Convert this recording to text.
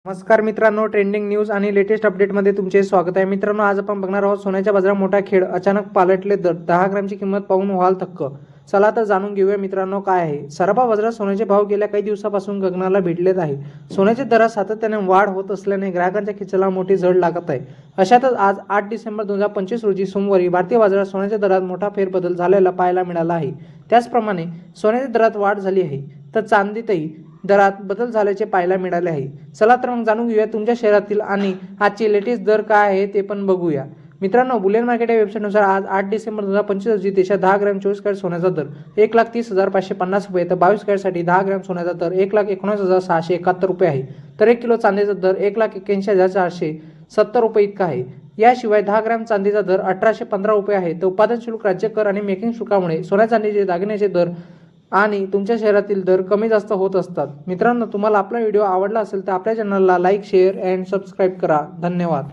नमस्कार मित्रांनो, trending news आणि लेटेस्ट अपडेटमध्ये तुमचे स्वागत आहे. मित्रांनो, आज आपण बघणार आहोत सोन्याच्या बाजारात मोठा खेळ, अचानक पालटले दर, 10 ग्रॅमची किंमत पाहून व्हाल थक्क. चला तर जाणून घेऊया मित्रांनो काय आहे. सराफा बाजारात सोन्याचे भाव गेल्या काही दिवसापासून गगनाला भिडलेत आहे. सोन्याच्या दरात सातत्याने वाढ होत असल्याने ग्राहकांच्या खिशाला मोठी झळ लागत आहे. अशातच आज 8 डिसेंबर 2025 रोजी सोमवारी भारतीय बाजारात सोन्याच्या दरात मोठा फेरबदल झालेला पाहायला मिळाला आहे. त्याचप्रमाणे सोन्याच्या दरात वाढ झाली आहे, तर चांदीतही दरात बदल झाल्याचे पाहायला मिळाले आहे. चला तर मग जाणून घेऊया तुमच्या शहरातील आणि आजचे लेटेस्ट दर काय आहे ते पण बघूया. मित्रांनो, बुलियन मार्केट या वेबसाईटनुसार आज 8 डिसेंबर 2025 रोजी देशात 10 ग्रॅम 24 कॅरेट सोन्याचा दर 1,30,550 रुपये, तर 22 कॅरेटसाठी 10 ग्रॅम सोन्याचा दर 1,19,671 रुपये आहे. तर 1 किलो चांदीचा दर 1,81,470 रुपये इतका आहे. याशिवाय 10 ग्रॅम चांदीचा दर 1,815 रुपये आहे. तर उत्पादन शुल्क, राज्य कर आणि मेकिंग शुल्कामुळे सोन्या चांदीचे दागिन्याचे दर आणि तुमच्या शहरातील दर कमी जास्त होत असतात. मित्रांनो, तुम्हाला आपला व्हिडिओ आवडला असेल तर आपल्या चॅनलला लाईक, शेअर अँड सबस्क्राईब करा. धन्यवाद.